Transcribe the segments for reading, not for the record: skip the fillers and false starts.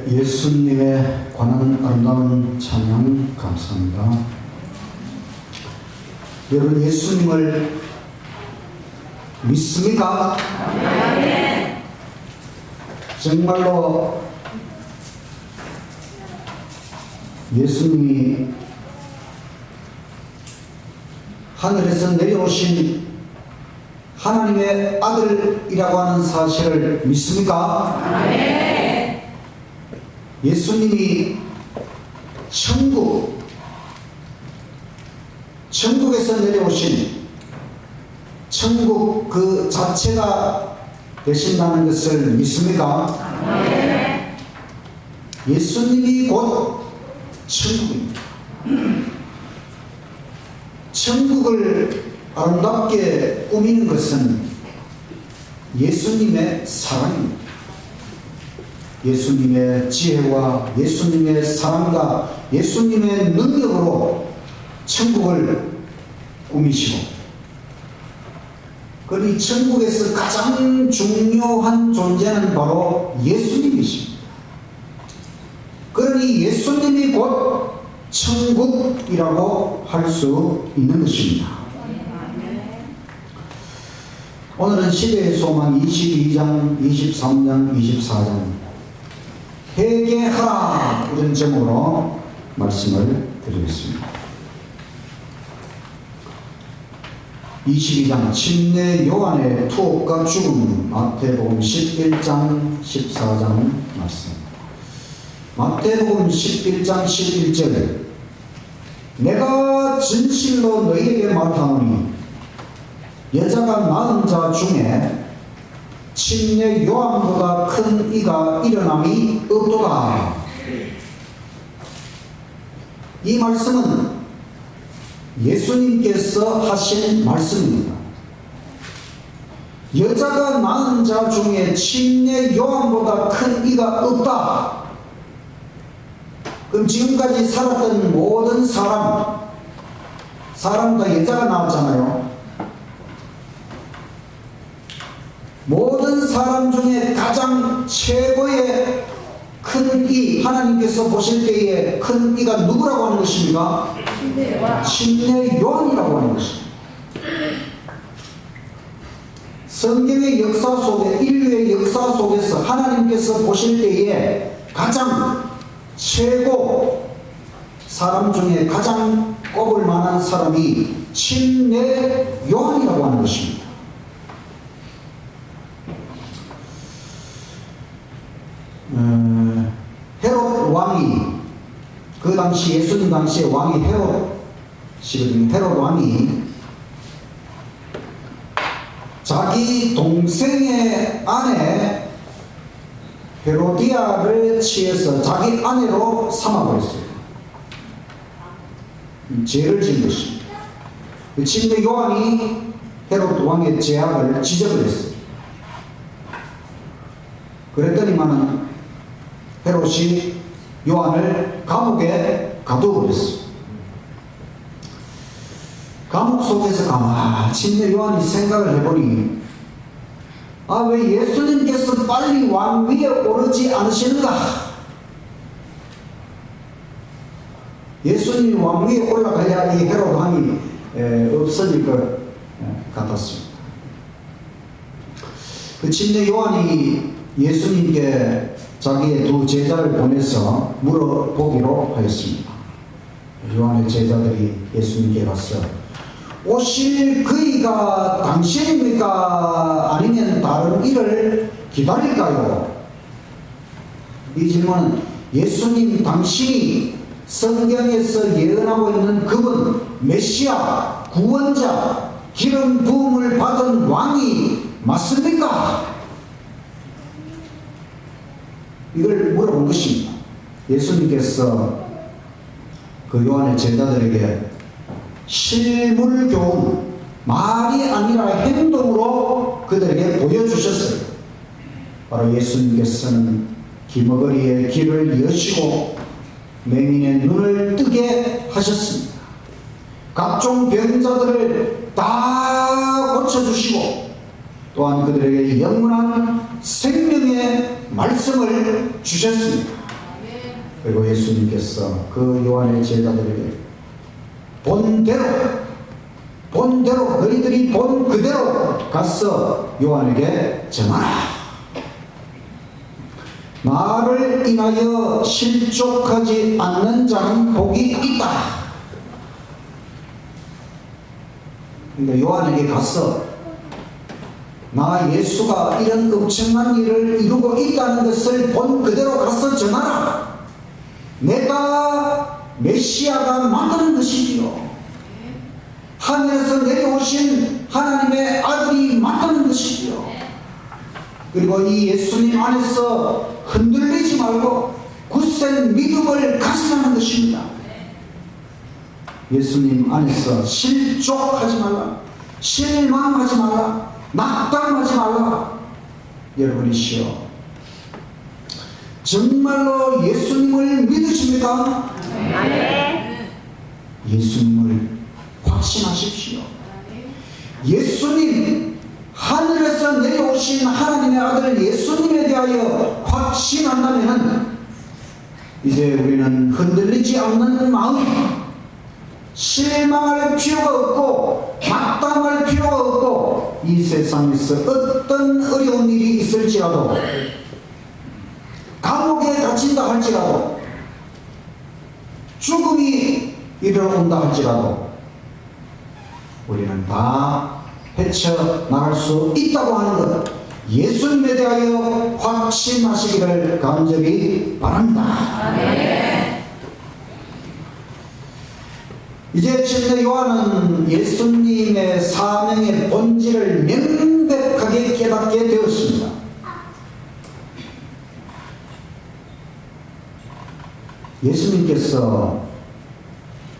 예수님에 관한 아름다운 찬양 감사합니다. 여러분 예수님을 믿습니까? 네. 정말로 예수님이 하늘에서 내려오신 하나님의 아들이라고 하는 사실을 믿습니까? 네. 예수님이 천국에서 내려오신 천국 그 자체가 되신다는 것을 믿습니까? 네. 예수님이 곧 천국입니다. 천국을 아름답게 꾸미는 것은 예수님의 사랑입니다. 예수님의 지혜와 예수님의 사랑과 예수님의 능력으로 천국을 꾸미시고, 그러니 천국에서 가장 중요한 존재는 바로 예수님이십니다. 그러니 예수님이 곧 천국이라고 할 수 있는 것입니다. 오늘은 시대의 소망 22장, 23장, 24장 회개하라 이런 제목으로 말씀을 드리겠습니다. 22장 침례 요한의 투옥과 죽음, 마태복음 11장 14장 말씀. 마태복음 11장 11절 내가 진실로 너희에게 말하노니 여자가 낳은 자 중에 침례 요한보다 큰 이가 일어남이 없도다. 이 말씀은 예수님께서 하신 말씀입니다. 여자가 낳은 자 중에 침례 요한보다 큰 이가 없다. 그럼 지금까지 살았던 모든 사람 다 여자가 낳았잖아요. 모든 사람 중에 가장 최고의 큰 이, 하나님께서 보실 때에 큰 이가 누구라고 하는 것입니까? 침례 요한이라고 하는 것입니다. 성경의 역사 속에, 인류의 역사 속에서 하나님께서 보실 때에 가장 최고, 사람 중에 가장 꼽을 만한 사람이 침례 요한이라고 하는 것입니다. 헤롯 왕이, 그 당시 예수님 당시에 왕이 헤롯이거든요. 헤롯 왕이 자기 동생의 아내 헤로디아를 취해서 자기 아내로 삼아버렸어요. 죄를 지은 것입니다. 침례 요한이 헤롯 왕의 죄악을 지적을 했어요. 그랬더니만은 헤롯이 요한을 감옥에 가둬버렸어요. 감옥 속에서 침례 요한이 생각을 해보니, 왜 예수님께서 빨리 왕 위에 오르지 않으시는가? 예수님이 왕 위에 올라가야 이 헤롯 왕이 없어질 것 같았습니다. 그 침례 요한이 예수님께 자기의 두 제자를 보내서 물어보기로 하였습니다. 요한의 제자들이 예수님께 가서 오실 그이가 당신입니까? 아니면 다른 이를 기다릴까요? 이 질문은 예수님 당신이 성경에서 예언하고 있는 그분, 메시아, 구원자, 기름 부음을 받은 왕이 맞습니까? 이걸 물어본 것입니다. 예수님께서 그 요한의 제자들에게 실물교훈, 말이 아니라 행동으로 그들에게 보여주셨어요. 바로 예수님께서는 기머거리의 길을 여시고 맹인의 눈을 뜨게 하셨습니다. 각종 병자들을 다 고쳐주시고 또한 그들에게 영원한 생명의 말씀을 주셨습니다. 그리고 예수님께서 그 요한의 제자들에게 본대로 너희들이 본 그대로 가서 요한에게 전하라. 나를 인하여 실족하지 않는 자는 복이 있다. 그러니까 요한에게 가서 나 예수가 이런 엄청난 일을 이루고 있다는 것을 본 그대로 가서 전하라. 내가 메시아가 맞는 것이지요. 하늘에서 내려오신 하나님의 아들이 맞는 것이지요. 그리고 이 예수님 안에서 흔들리지 말고 굳센 믿음을 가지라는 것입니다. 예수님 안에서 실족하지 말라. 실망하지 말라. 낙담하지 말라. 여러분이시여, 정말로 예수님을 믿으십니까? 예수님을 확신하십시오. 예수님, 하늘에서 내려오신 하나님의 아들 예수님에 대하여 확신한다면 이제 우리는 흔들리지 않는 마음, 실망할 필요가 없고 낙담할 필요가 없고, 이 세상에서 어떤 어려운 일이 있을지라도, 감옥에 갇힌다 할지라도, 죽음이 이르러온다 할지라도 우리는 다 헤쳐나갈 수 있다고 하는 것, 예수님에 대하여 확신하시기를 간절히 바랍니다. 아멘. 이제 침례 요한은 예수님의 사명의 본질을 명백하게 깨닫게 되었습니다. 예수님께서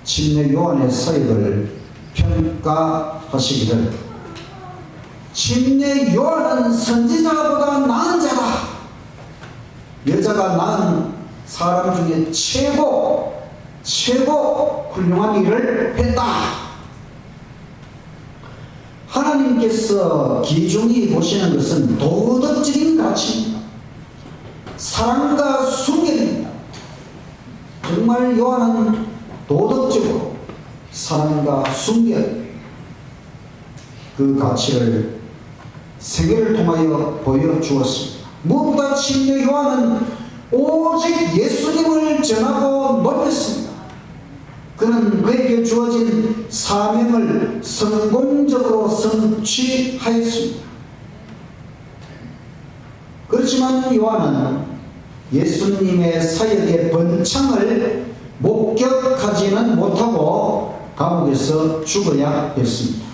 침례 요한의 사역을 평가하시기를 침례 요한은 선지자보다 나은 자다. 여자가 낳은 사람 중에 최고 훌륭한 일을 했다. 하나님께서 기준이 보시는 것은 도덕적인 가치입니다. 사랑과 순결입니다. 정말 요한은 도덕적으로 사랑과 순결, 그 가치를 세계를 통하여 보여주었습니다. 무엇보다 침례 요한은 오직 예수님을 전하고 높였습니다. 그는 그에게 주어진 사명을 성공적으로 성취하였습니다. 그렇지만 요한은 예수님의 사역의 번창을 목격하지는 못하고 감옥에서 죽어야 했습니다.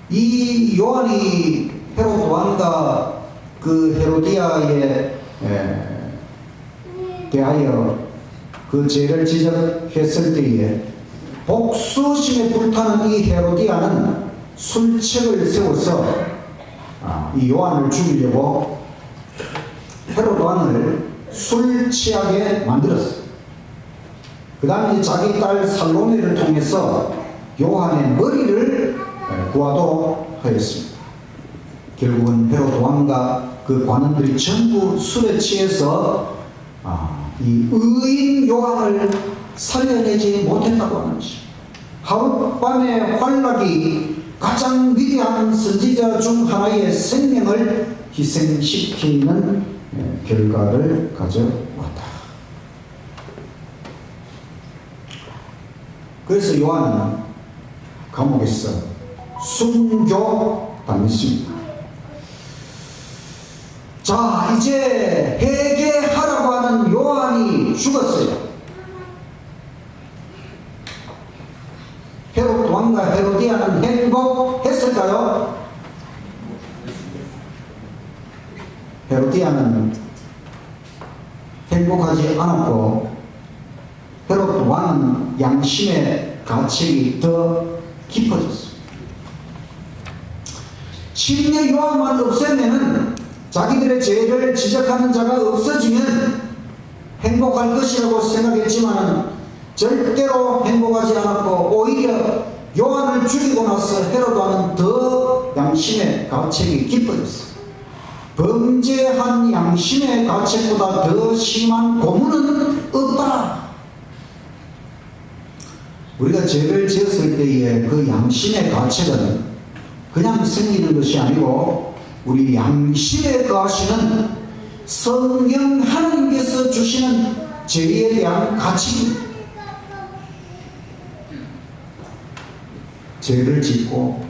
이 요한이 헤롯 왕과 그 헤로디아에 대하여 그 죄를 지적했을 때에 복수심에 불타는 이 헤로디아는 술책을 세워서 이 요한을 죽이려고 헤롯 왕을 술 취하게 만들었어요. 그 다음에 자기 딸 살로메를 통해서 요한의 머리를 구하도록 하였습니다. 결국은 헤롯 왕과 그 관원들이 전부 술에 취해서 이 의인 요한을 살려내지 못했다고 하는 것입니다. 하룻밤의 활락이 가장 위대한 선지자 중 하나의 생명을 희생시키는 결과를 가져왔다. 그래서 요한은 감옥에서 순교당했습니다. 자, 이제 회개하라고 하는 요한이 죽었어요. 헤롯 왕과 헤로디아는 행복했을까요? 헤로디아는 행복하지 않았고, 헤롯 왕은 양심의 가책이 더 깊어졌습니다. 침례 요한만 없애면은, 자기들의 죄를 지적하는 자가 없어지면 행복할 것이라고 생각했지만 절대로 행복하지 않았고, 오히려 요한을 죽이고 나서 헤로드는 더 양심의 가책이 깊어졌어요. 범죄한 양심의 가책보다 더 심한 고문은 없다. 우리가 죄를 지었을 때에 그 양심의 가책은 그냥 생기는 것이 아니고 우리 양심에 거하시는 성령 하나님께서 주시는 죄에 대한 가책입니다. 죄를 짓고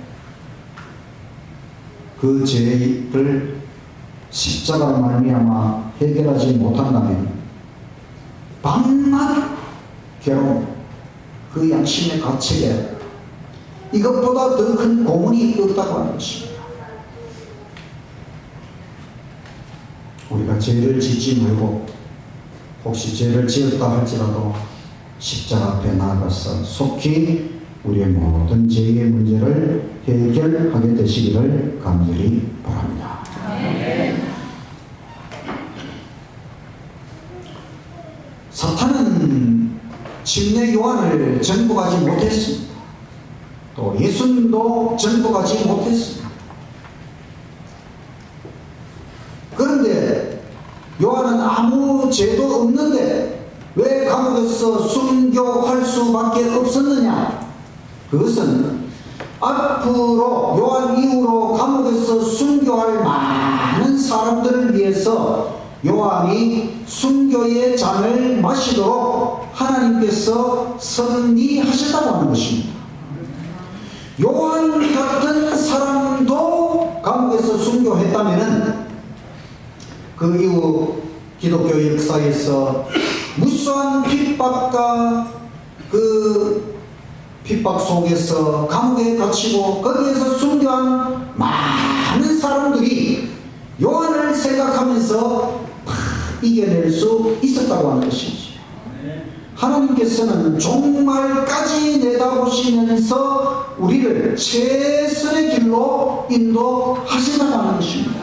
그 죄를 십자가로 말미암아 해결하지 못한다면 밤낮 괴로움, 그 양심의 가책에 이것보다 더 큰 고문이 없다고 하는 것입니다. 우리가 죄를 짓지 말고 혹시 죄를 지었다 할지라도 십자가 앞에 나아가서 속히 우리의 모든 죄의 문제를 해결하게 되시기를 간절히 바랍니다. 사탄은 침례 요한을 전복하지 못했습니다. 또 예수님도 전복하지 못했습니다. 그런데 요한은 아무 죄도 없는데 왜 감옥에서 순교할 수밖에 없었느냐? 그것은 앞으로 요한 이후로 감옥에서 순교할 많은 사람들을 위해서 요한이 순교의 잔을 마시도록 하나님께서 섭리하셨다고 하는 것입니다. 요한 같은 사람도 감옥에서 순교했다면 그 이후 기독교 역사에서 무수한 핍박과 그 핍박 속에서 감옥에 갇히고 거기에서 순교한 많은 사람들이 요한을 생각하면서 다 이겨낼 수 있었다고 하는 것이죠. 하나님께서는 종말까지 내다보시면서 우리를 최선의 길로 인도하신다고 하는 것입니다.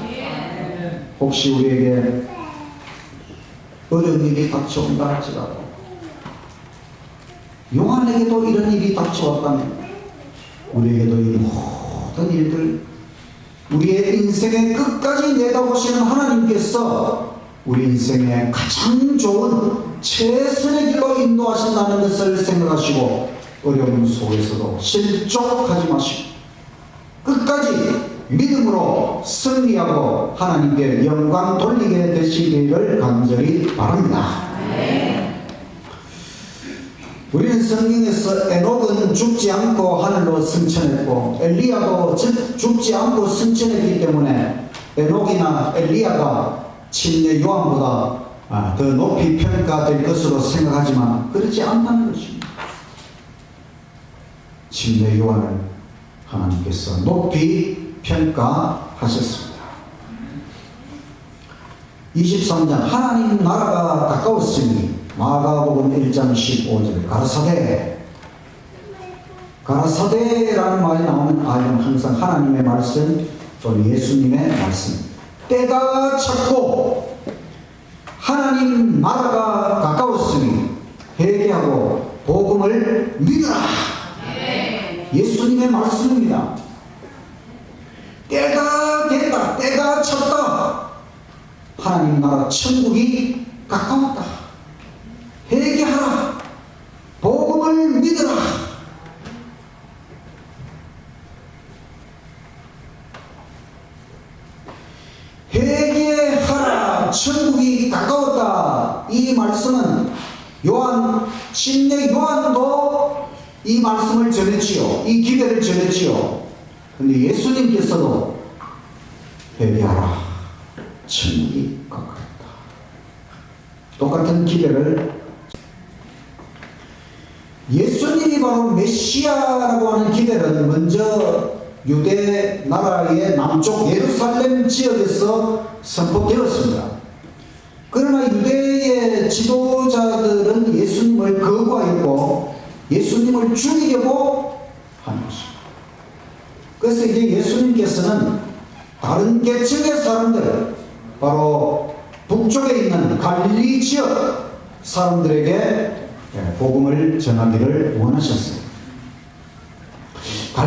혹시 우리에게 어려운 일이 닥쳐온다 할지라도 요한에게도 이런 일이 닥쳐왔다면 우리에게도 이 모든 일들 우리의 인생의 끝까지 내다보시는 하나님께서 우리 인생의 가장 좋은 최선의 길로 인도하신다는 것을 생각하시고 어려움 속에서도 실족하지 마시고 끝까지 믿음으로 승리하고 하나님께 영광 돌리게 되시기를 간절히 바랍니다. 우리는 성경에서 에녹은 죽지 않고 하늘로 승천했고 엘리야도 죽지 않고 승천했기 때문에 에녹이나 엘리야가 침례 요한보다 더 높이 평가될 것으로 생각하지만 그렇지 않다는 것입니다. 침례 요한을 하나님께서 높이 평가하셨습니다. 23장 하나님 나라가 가까웠으니 마가복음 1장 15절 가라사대라는 말이 나오는 아이는 항상 하나님의 말씀 또는 예수님의 말씀 때가 찼고 하나님 나라가 가까웠으니 회개하고 복음을 믿으라. 예수님의 말씀입니다. 때가 됐다. 때가 찼다. 하나님 나라 천국이 가까웠다. 회개하라. 복음을 믿으라. 회개하라. 천국이 가까웠다. 이 말씀은 침례 요한도 이 말씀을 전했지요. 이 기회를 전했지요. 근데 예수님께서도 회개하라. 천국이 가까웠다. 똑같은 기회를 예수님이 바로 메시아라고 하는 기대는 먼저 유대 나라의 남쪽 예루살렘 지역에서 선포되었습니다. 그러나 유대의 지도자들은 예수님을 거부하였고 예수님을 죽이려고 하는 것입니다. 그래서 이제 예수님께서는 다른 계층의 사람들, 바로 북쪽에 있는 갈릴리 지역 사람들에게 복음을 전하기를 원하셨습니다.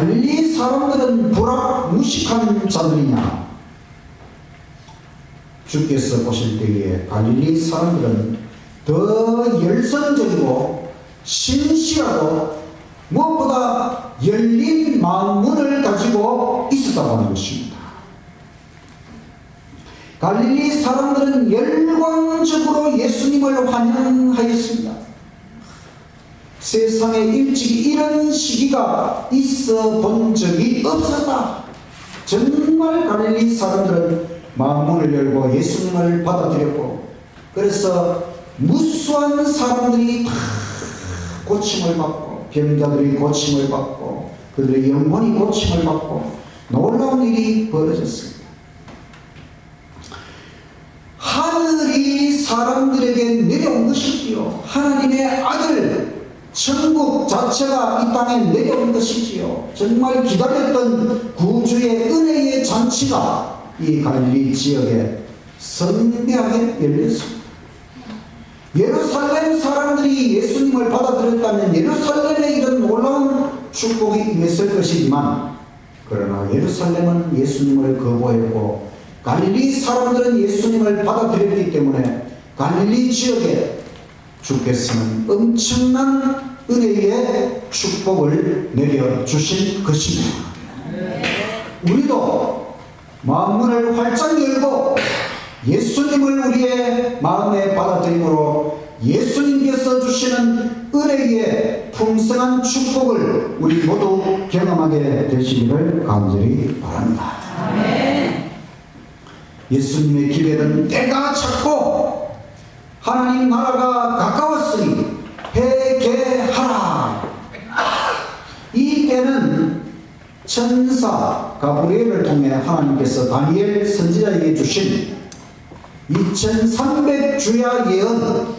갈릴리 사람들은 불악무식한 자들이냐? 주께서 보실 때에 갈릴리 사람들은 더 열성적이고 신실하고 무엇보다 열린 마음문을 가지고 있었다고 하는 것입니다. 갈릴리 사람들은 열광적으로 예수님을 환영하였습니다. 세상에 일찍이 이런 시기가 있어 본 적이 없었다. 정말 갈릴리 사람들은 마음문을 열고 예수님을 받아들였고, 그래서 무수한 사람들이 다 고침을 받고, 병자들이 고침을 받고, 그들의 영혼이 고침을 받고, 놀라운 일이 벌어졌습니다. 하늘이 사람들에게 내려온 것이지요. 하나님의 아들 천국 자체가 이 땅에 내려온 것이지요. 정말 기다렸던 구주의 은혜의 잔치가 이 갈릴리 지역에 성대하게 열렸습니다. 예루살렘 사람들이 예수님을 받아들였다면 예루살렘에 이런 놀라운 축복이 임했을 것이지만, 그러나 예루살렘은 예수님을 거부했고 갈릴리 사람들은 예수님을 받아들였기 때문에 갈릴리 지역에 주께서는 엄청난 은혜의 축복을 내려주신 것입니다. 우리도 마음문을 활짝 열고 예수님을 우리의 마음에 받아들임으로 예수님께서 주시는 은혜의 풍성한 축복을 우리 모두 경험하게 되시기를 간절히 바랍니다. 예수님의 기회는 때가 찼고 하나님 나라가 가까웠으니 회개하라. 이 때는 천사 가브리엘을 통해 하나님께서 다니엘 선지자에게 주신 2300주야 예언,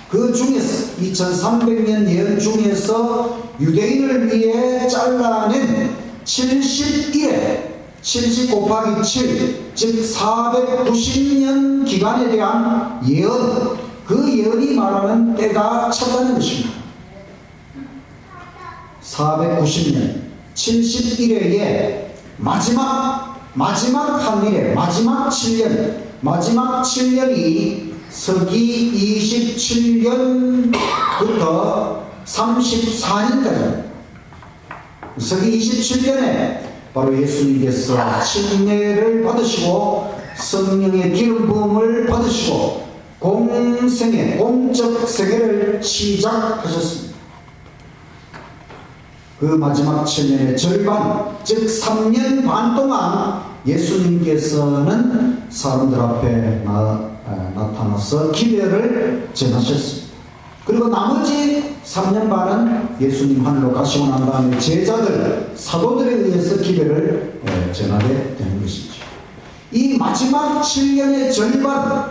그 중에서 2300년 예언 중에서 유대인을 위해 잘라낸 70일에 70 곱하기 7, 즉 490년 기간에 대한 예언, 그 예언이 말하는 때가 찼다는 것입니다. 490년 71회에 마지막 한일에 마지막 7년, 마지막 7년이 서기 27년부터 34년까지, 서기 27년에 바로 예수님께서 침례를 받으시고 성령의 기름 부음을 받으시고 공적 생애를 시작하셨습니다. 그 마지막 7년의 절반, 즉 3년 반 동안 예수님께서는 사람들 앞에 나타나서 기별을 전하셨습니다. 그리고 나머지 3년 반은 예수님 하늘로 가시고 난 다음에 제자들, 사도들에 의해서 기별을 전하게 되는 것이죠. 이 마지막 7년의 절반,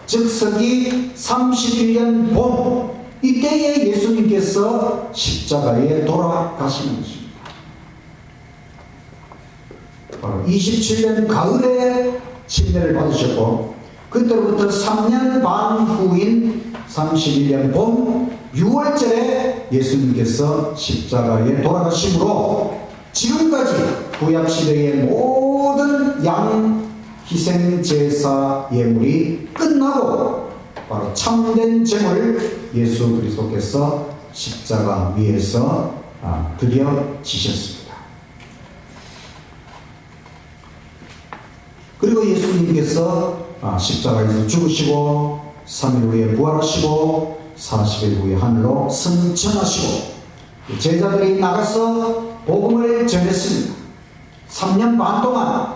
즉 서기 31년 봄, 이때에 예수님께서 십자가에 돌아가시는 것입니다. 바로 27년 가을에 침례를 받으셨고, 그때부터 3년 반 후인 31년 봄 6월절에 예수님께서 십자가에 돌아가심으로 지금까지 구약시대의 모든 양 희생 제사 예물이 끝나고 바로 참된 제물 예수 그리스도께서 십자가 위에서 드려 지셨습니다. 그리고 예수님께서 십자가에서 죽으시고 3일 후에 부활하시고 40일 후에 하늘로 승천하시고 제자들이 나가서 복음을 전했습니다. 3년 반 동안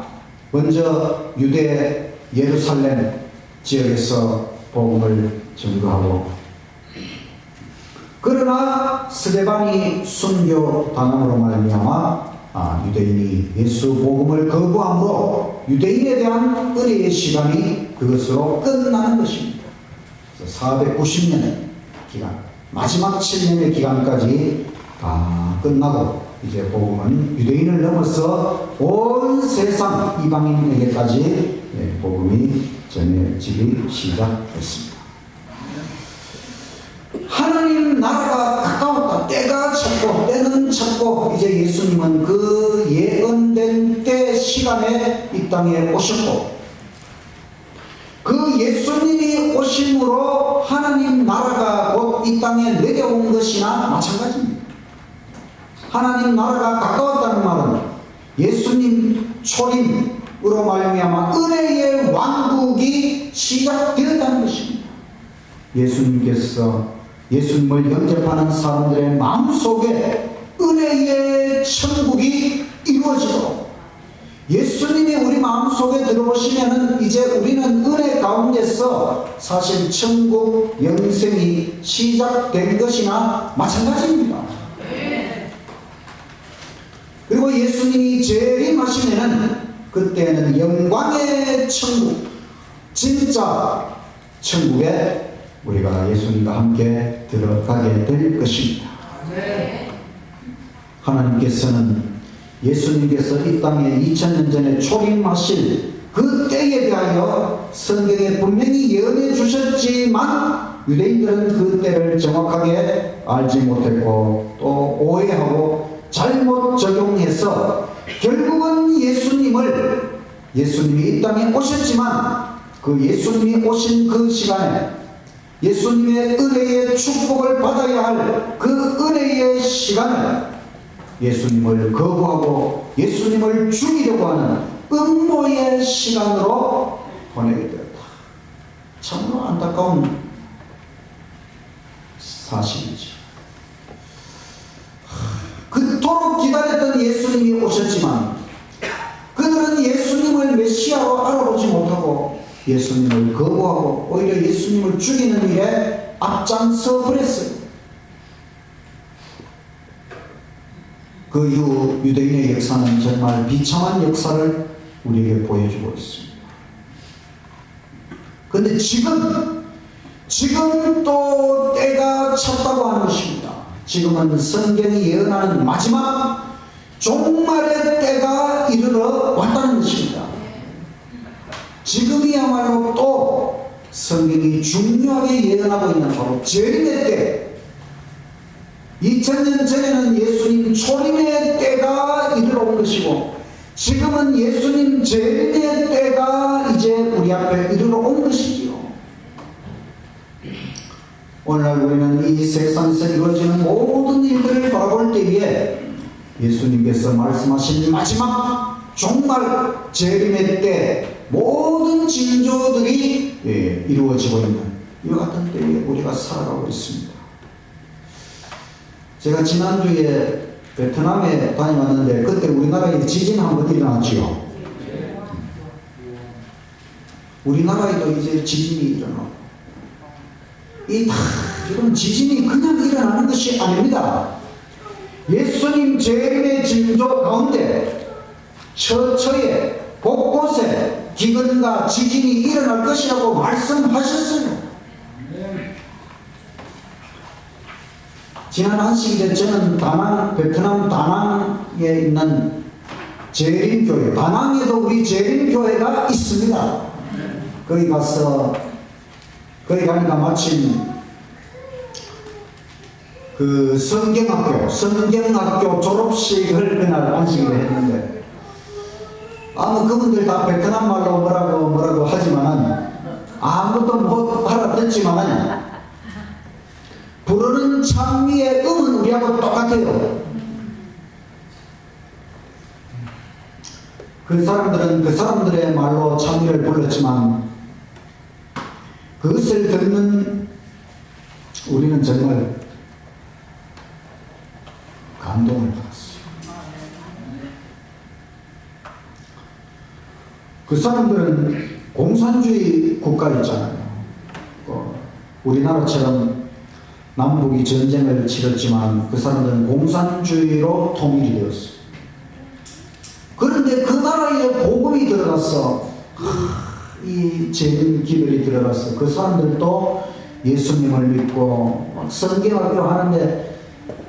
먼저 유대 예루살렘 지역에서 복음을 전도하고, 그러나 스데반이 순교 당함으로 말미암아 유대인이 예수 복음을 거부함으로 유대인에 대한 은혜의 시간이 그것으로 끝나는 것입니다. 그래서 490년 기간, 마지막 7년의 기간까지 다 끝나고 이제 복음은 유대인을 넘어서 온 세상 이방인에게까지 복음이 전해지기 시작했습니다. 하나님 나라가 가까웠다. 때가 찼고 때는 찼고 마치고 이제 예수님은 그 예언된 때 시간에 이 땅에 오셨고, 그 예수님이 오심으로 하나님 나라가 곧 이 땅에 내려온 것이나 마찬가지입니다. 하나님 나라가 가까웠다는 말은 예수님 초림으로 말미암아 은혜의 왕국이 시작되었다는 것입니다. 예수님께서 예수님을 영접하는 사람들의 마음속에 은혜의 천국이 이루어지도록, 예수님이 우리 마음속에 들어오시면은 이제 우리는 은혜 가운데서 사실 천국 영생이 시작된 것이나 마찬가지입니다. 그리고 예수님이 재림하시면은 그때는 영광의 천국, 진짜 천국에 우리가 예수님과 함께 들어가게 될 것입니다. 하나님께서는 예수님께서 이 땅에 2000년 전에 초림하실 그 때에 대하여 성경에 분명히 예언해 주셨지만 유대인들은 그 때를 정확하게 알지 못했고 또 오해하고 잘못 적용해서 결국은 예수님이 이 땅에 오셨지만 그 예수님이 오신 그 시간에 예수님의 은혜의 축복을 받아야 할 그 은혜의 시간을 예수님을 거부하고 예수님을 죽이려고 하는 음모의 시간으로 보내게 되었다. 참으로 안타까운 사실이지. 그토록 기다렸던 예수님이 오셨지만 그들은 예수님을 메시아로 알아보지 못하고 예수님을 거부하고 오히려 예수님을 죽이는 일에 앞장서 버렸어요. 그 이후 유대인의 역사는 정말 비참한 역사를 우리에게 보여주고 있습니다. 그런데 지금 또 때가 찼다고 하는 것입니다. 지금은 성경이 예언하는 마지막 종말의 때가 이르러 왔다는 것입니다. 지금이야말로 또 성경이 중요하게 예언하고 있는 바로 재림의 때, 2000년 전에는 예수님 초림의 때가 이르러 온 것이고 지금은 예수님 재림의 때가 이제 우리 앞에 이르러 온 것이지요. 오늘날 우리는 이 세상에서 이루어지는 모든 일들을 바라볼 때에 예수님께서 말씀하신 마지막 종말 재림의 때 모든 징조들이 이루어지고 있는 이와 같은 때에 우리가 살아가고 있습니다. 제가 지난주에 베트남에 다녀왔는데 그때 우리나라에 지진 한번 일어났지요. 우리나라에도 이제 지진이 일어나고 이런 지진이 그냥 일어나는 것이 아닙니다. 예수님 재림의 징조 가운데 처처에 곳곳에 기근과 지진이 일어날 것이라고 말씀하셨어요. 지난 안식일에 저는 베트남 다낭에 있는 재림교회, 다낭에도 우리 재림교회가 있습니다. 거기 가니까 마침 그 성경학교 졸업식을 그날 안식일에 했는데 그분들 다 베트남 말로 뭐라고 하지만은 아무도 못 알아듣지만은 부르는 찬미의 음은 우리하고 똑같아요. 그 사람들은 그 사람들의 말로 찬미를 불렀지만 그것을 듣는 우리는 정말 감동을 받았어요. 그 사람들은 공산주의 국가 있잖아요. 우리나라처럼 남북이 전쟁을 치렀지만 그 사람들은 공산주의로 통일이 되었어요. 그런데 그 나라에 복음이 들어갔어. 이 재림 기별이 들어갔어. 그 사람들도 예수님을 믿고 성경학교 하는데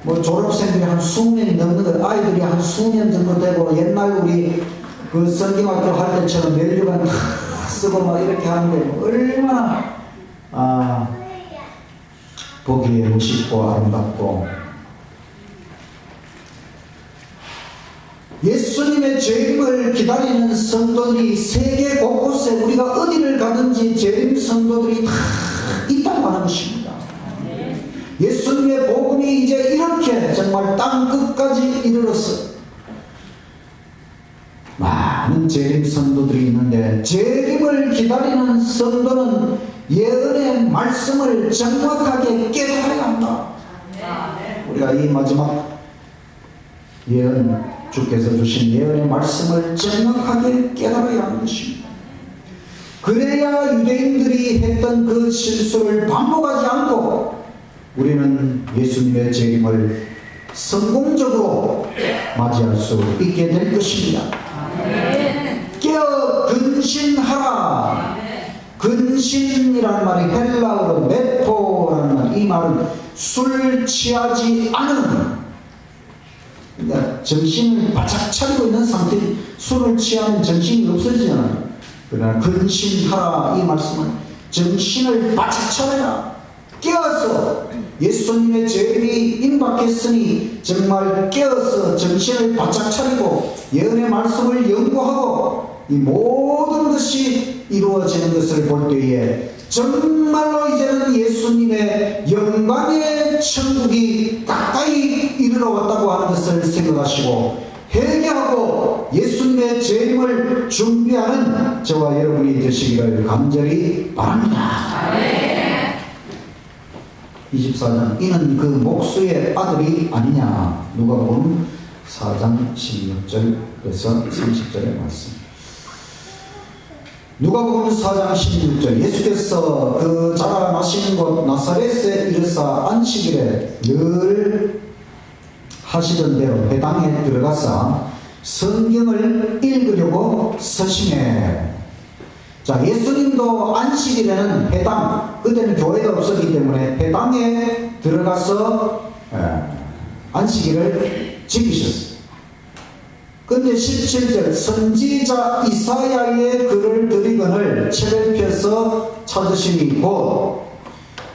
졸업생들이 한 20명이 넘는 거, 아이들이 한 20년 정도 되고 옛날 우리 그 성경학교 할 때처럼 멜류관 다 쓰고 막 이렇게 하는데 얼마나 보기에 멋있고 아름답고 예수님의 재림을 기다리는 성도들이 세계 곳곳에 우리가 어디를 가든지 재림 성도들이 다 있다고 하는 것입니다. 예수님의 복음이 이제 이렇게 정말 땅 끝까지 이르렀어. 많은 재림 성도들이 있는데 재림을 기다리는 성도는 예언의 말씀을 정확하게 깨달아야 한다. 우리가 이 마지막 예언, 주께서 주신 예언의 말씀을 정확하게 깨달아야 하는 것입니다. 그래야 유대인들이 했던 그 실수를 반복하지 않고 우리는 예수님의 재림을 성공적으로 맞이할 수 있게 될 것입니다. 깨어 근신하라. 근신이라는 말이 헬라어로 메포라는 말, 이 말은 술 취하지 않은, 그러니까 정신을 바짝 차리고 있는 상태, 술을 취하면 정신이 없어지잖아요. 그러나 근신하라, 이 말씀은 정신을 바짝 차려라. 깨어서 예수님의 재림이 임박했으니 정말 깨어서 정신을 바짝 차리고 예언의 말씀을 연구하고 이 모든 것이 이루어지는 것을 볼 때에 정말로 이제는 예수님의 영광의 천국이 가까이 이르러 왔다고 하는 것을 생각하시고 회개하고 예수님의 재림을 준비하는 저와 여러분이 되시기를 간절히 바랍니다. 24장 이는 그 목수의 아들이 아니냐. 누가복음 4장 16절에서 30절의 말씀. 누가복음 4장 16절 예수께서 그 자라나신 곳 나사렛에 이르사 안식일에 늘 하시던 대로 회당에 들어가서 성경을 읽으려고 서심해. 자, 예수님도 안식일에는 회당, 그때는 교회가 없었기 때문에 회당에 들어가서 안식일을 지키셨어요. 근데 17절 선지자 이사야의 글을 드리거늘 책을 펴서 찾으시니 곧.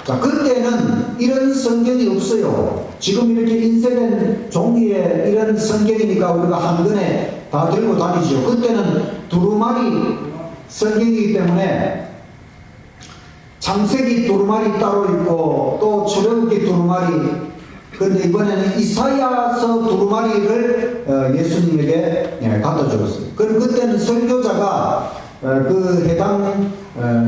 자, 그때는 이런 성경이 없어요. 지금 이렇게 인쇄된 종이에 이런 성경이니까 우리가 한권에 다 들고 다니죠. 그때는 두루마리 성경이기 때문에 창세기 두루마리 따로 있고 또 출애굽기 두루마리, 그런데 이번에는 이사야서 두루마리를 예수님에게 갖다 주었어요. 그럼 그때는 설교자가 그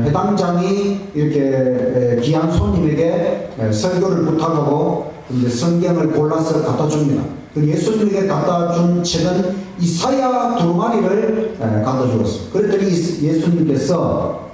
해당장이 이렇게 귀한 손님에게 설교를 부탁하고 이제 성경을 골라서 갖다 줍니다. 그 예수님에게 갖다 준 책은 이사야 두루마리를 갖다 주었어요. 그랬더니 예수님께서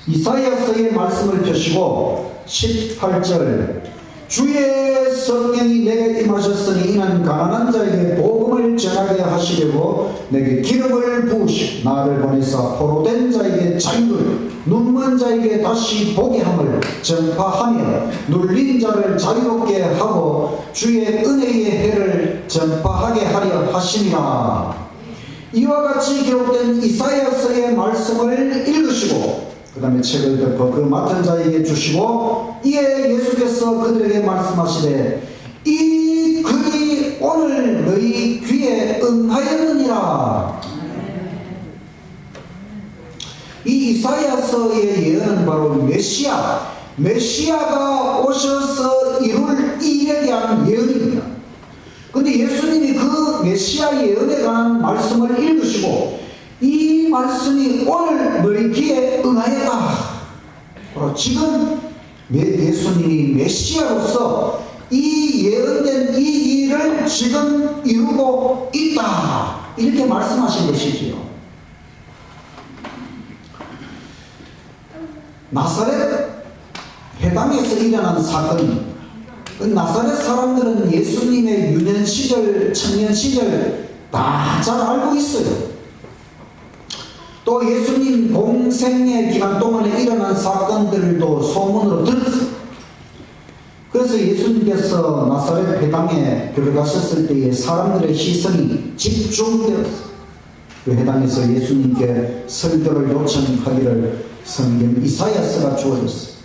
이사야서의 말씀을 펴시고 18절 주의 성령이 내게 임하셨으니 이는 가난한 자에게 복음을 전하게 하시려고 내게 기름을 부으시고 나를 보내사 포로된 자에게 자유를 눈먼 자에게 다시 보게 함을 전파하며 눌린 자를 자유롭게 하고 주의 은혜의 해를 전파하게 하려 하심이라. 이와 같이 기록된 이사야서의 말씀을 읽으시고 그 다음에 책을 덮어 그 맡은 자에게 주시고 이에 예수께서 그들에게 말씀하시되 이 글이 오늘 너희 귀에 응하였느니라. 이 이사야서의 예언은 바로 메시아가 오셔서 이룰 일에 대한 예언입니다. 근데 예수님이 그 메시아 예언에 관한 말씀을 읽으시고 이 말씀이 오늘 너희 귀에 응하였다. 지금 예수님이 메시아로서 이 예언된 이 일을 지금 이루고 있다. 이렇게 말씀하신 것이지요. 나사렛 회당에서 일어난 사건, 나사렛 사람들은 예수님의 유년 시절, 청년 시절 다 잘 알고 있어요. 또 예수님 공생의 기간 동안에 일어난 사건들도 소문으로 들었어요. 그래서 예수님께서 나사렛 회당에 들어가셨을 때에 사람들의 시선이 집중되었어요. 그 회당에서 예수님께 설교를 요청하기를 성경 이사야서가 주어졌어요.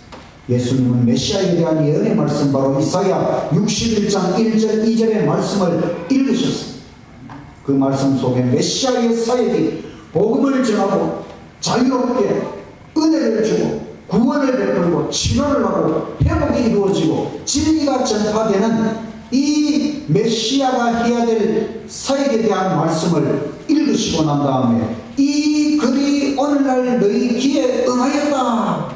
예수님은 메시아에 대한 예언의 말씀, 바로 이사야 61장 1절 2절의 말씀을 읽으셨어요. 그 그 말씀 속에 메시아의 사역이 복음을 전하고 자유롭게 은혜를 주고 구원을 베풀고 치료를 하고 회복이 이루어지고 진리가 전파되는 이 메시아가 해야 될 사역에 대한 말씀을 읽으시고 난 다음에 이 글이 오늘날 너희 귀에 응하였다.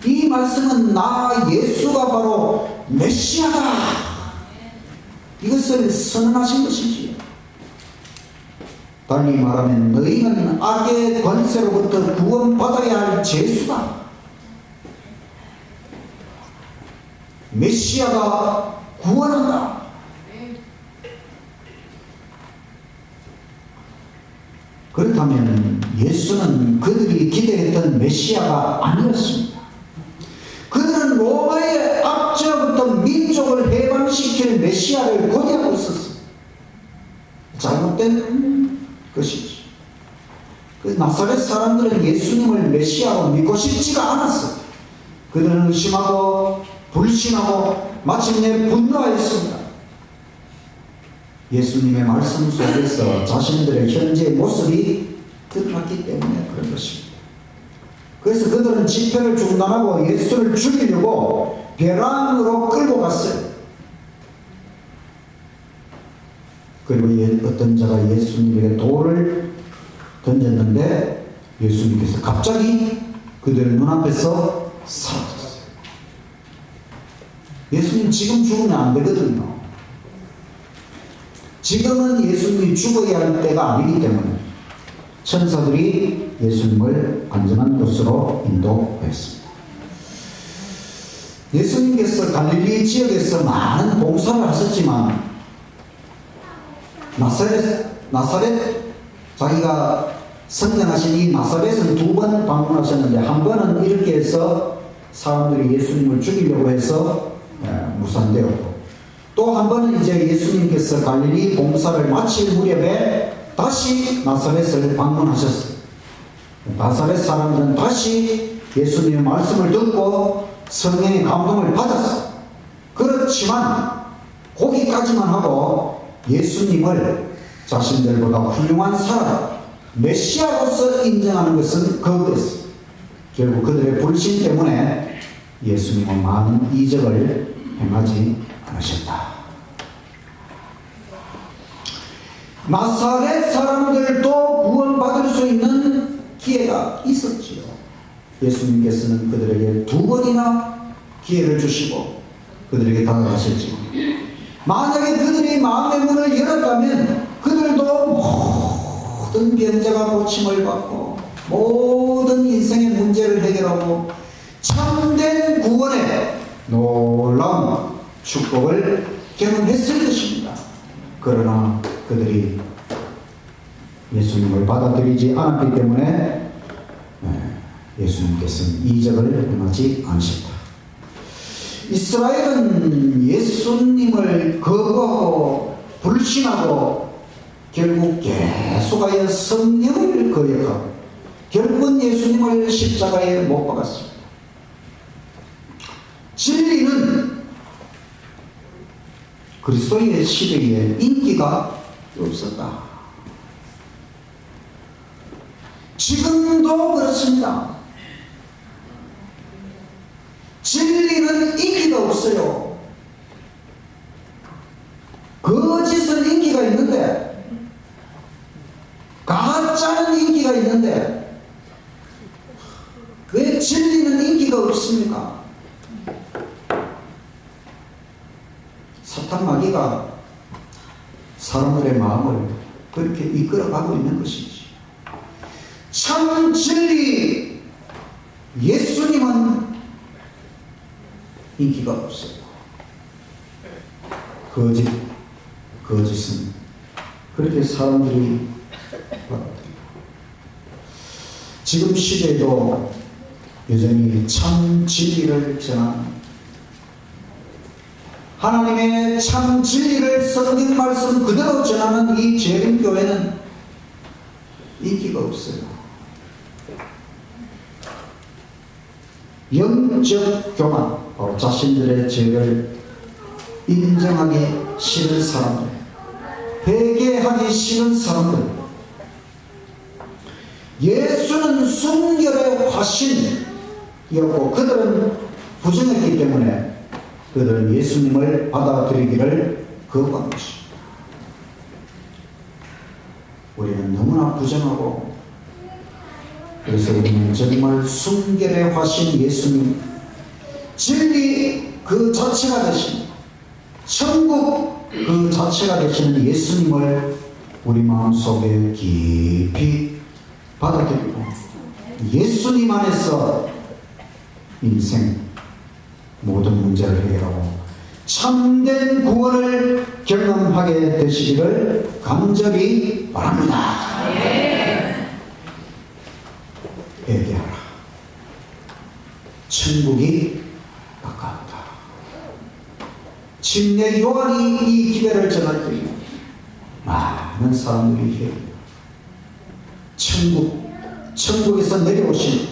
이 말씀은 나 예수가 바로 메시아다. 이것을 선언하신 것이지. 달리 말하면 너희는 악의 권세로부터 구원받아야 할 죄수다. 메시아가 구원한다. 그렇다면 예수는 그들이 기대했던 메시아가 아니었습니다. 그들은 로마의 압제로부터 민족을 해방시킬 메시아를 고대하고 있었습니다. 잘못된 것이지. 그래서 나사렛 사람들은 예수님을 메시아로 믿고 싶지가 않았어요. 그들은 의심하고 불신하고 마침내 분노하였습니다. 예수님의 말씀 속에서 자신들의 현재 모습이 드러났기 때문에 그런 것입니다. 그래서 그들은 집회를 중단하고 예수를 죽이려고 벼랑으로 끌고 갔어요. 그리고 어떤 자가 예수님에게 돌을 던졌는데 예수님께서 갑자기 그들의 눈앞에서 사라졌어요. 예수님 지금 죽으면 안 되거든요. 지금은 예수님이 죽어야 할 때가 아니기 때문에 천사들이 예수님을 안전한 곳으로 인도했습니다. 예수님께서 갈릴리 지역에서 많은 봉사를 하셨지만 나사렛 자기가 성장하신 이 나사렛은 2번 방문하셨는데 한 번은 이렇게 해서 사람들이 예수님을 죽이려고 해서 무산되었고 또 한 번은 이제 예수님께서 갈릴리 봉사를 마칠 무렵에 다시 나사렛을 방문하셨어요. 나사렛 사람들은 다시 예수님의 말씀을 듣고 성령의 감동을 받았어요. 그렇지만 거기까지만 하고 예수님을 자신들보다 훌륭한 사람, 메시아로서 인정하는 것은 거부했어요. 결국 그들의 불신 때문에 예수님은 많은 이적을 행하지 않으셨다. 나사렛 사람들도 구원받을 수 있는 기회가 있었지요. 예수님께서는 그들에게 2번이나 기회를 주시고 그들에게 다가가셨지요. 만약에 그들이 마음의 문을 열었다면 그들도 모든 병자가 고침을 받고 모든 인생의 문제를 해결하고 참된 구원의 놀라운 축복을 경험했을 것입니다. 그러나 그들이 예수님을 받아들이지 않았기 때문에 예수님께서는 이적을 행하지 않으셨다. 이스라엘은 예수님을 거부하고 불신하고 결국 계속하여 성령을 거역하고 결국은 예수님을 십자가에 못 박았습니다. 진리는 그리스도의 시대에 인기가 없었다. 지금도 그렇습니다. 진리는 인기가 없어요. 거짓은 인기가 있는데, 가짜는 인기가 있는데, 왜 진리는 인기가 없습니까? 사탄 마귀가 사람들의 마음을 그렇게 이끌어가고 있는 것이지. 참 진리 예수님은 인기가 없어요. 거짓은 그렇게 사람들이 받아들여요. 지금 시대에도 여전히 참 진리를 전하는 하나님의 참 진리를 성경 말씀 그대로 전하는 이 재림교회는 인기가 없어요. 영적 교만, 자신들의 죄를 인정하기 싫은 사람들, 회개하기 싫은 사람들, 예수는 순결의 화신이었고 그들은 부정했기 때문에 그들은 예수님을 받아들이기를 거부한 것입니다. 우리는 너무나 부정하고, 그래서 우리는 정말 순결의 화신 예수님, 진리 그 자체가 되신, 천국 그 자체가 되시는 예수님을 우리 마음속에 깊이 받아들이고 예수님 안에서 인생 모든 문제를 해결하고 참된 구원을 경험하게 되시기를 간절히 바랍니다. 회개하라. 천국이 가까웠다. 침례 요한이 이 기회를 전할 때 많은 사람들이 회개해요. 천국에서 내려오신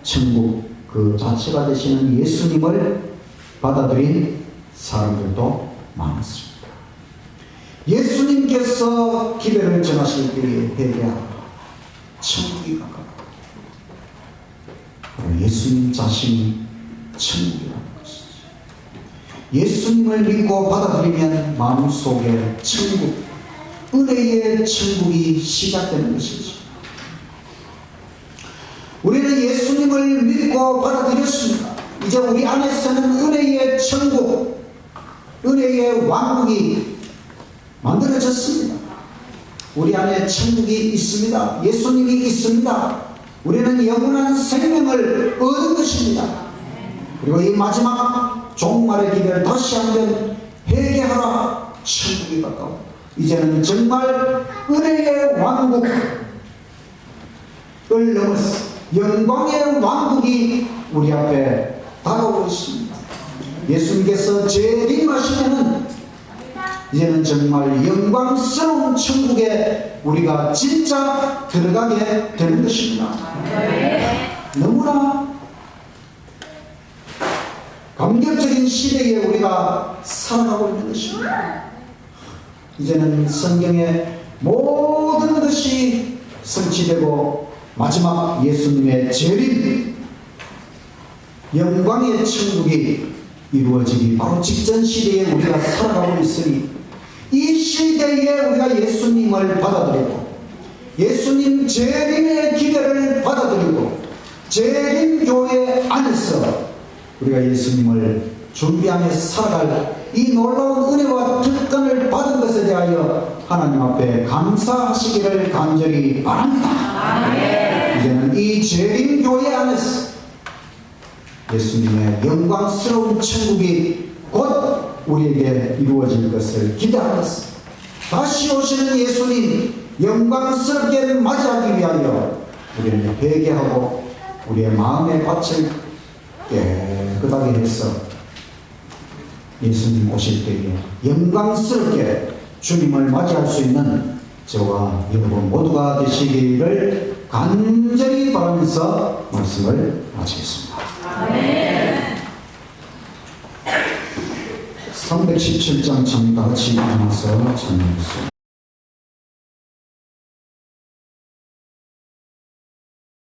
천국 그 자체가 되시는 예수님을 받아들인 사람들도 많았습니다. 예수님께서 기회를 전하실 때에 회개하라. 천국이 가까웠다. 예수님 자신이 천국이라는 것이지. 예수님을 믿고 받아들이면 마음속에 천국, 은혜의 천국이 시작되는 것이지. 우리는 예수님을 믿고 받아들였습니다. 이제 우리 안에서는 은혜의 천국, 은혜의 왕국이 만들어졌습니다. 우리 안에 천국이 있습니다. 예수님이 있습니다. 우리는 영원한 생명을 얻은 것입니다. 그리고 이 마지막 종말의 기회를 다시 한번 회개하라. 천국이 가까워. 이제는 정말 은혜의 왕국을 넘어서 영광의 왕국이 우리 앞에 다가오고 있습니다. 예수님께서 재림하시면은 이제는 정말 영광스러운 천국에 우리가 진짜 들어가게 되는 것입니다. 너무나 감격적인 시대에 우리가 살아가고 있는 것입니다. 이제는 성경의 모든 것이 성취되고 마지막 예수님의 재림, 영광의 천국이 이루어지기 바로 직전 시대에 우리가 살아가고 있으니 이 시대에 우리가 예수님을 받아들이고 예수님 재림의 기회를 받아들이고 재림교회 안에서 우리가 예수님을 준비하며 살아갈 이 놀라운 은혜와 특권을 받은 것에 대하여 하나님 앞에 감사하시기를 간절히 바랍니다. 이제는 이 재림교회 안에서 예수님의 영광스러운 천국이 곧 우리에게 이루어질 것을 기대하면서 다시 오시는 예수님 영광스럽게 맞이하기 위하여 우리는 회개하고 우리의 마음의 밭을 깨끗하게 해서 예수님 오실 때에 영광스럽게 주님을 맞이할 수 있는 저와 여러분 모두가 되시기를 간절히 바라면서 말씀을 마치겠습니다. 317장 참 다 같이 일어나서 찬양하겠습니다.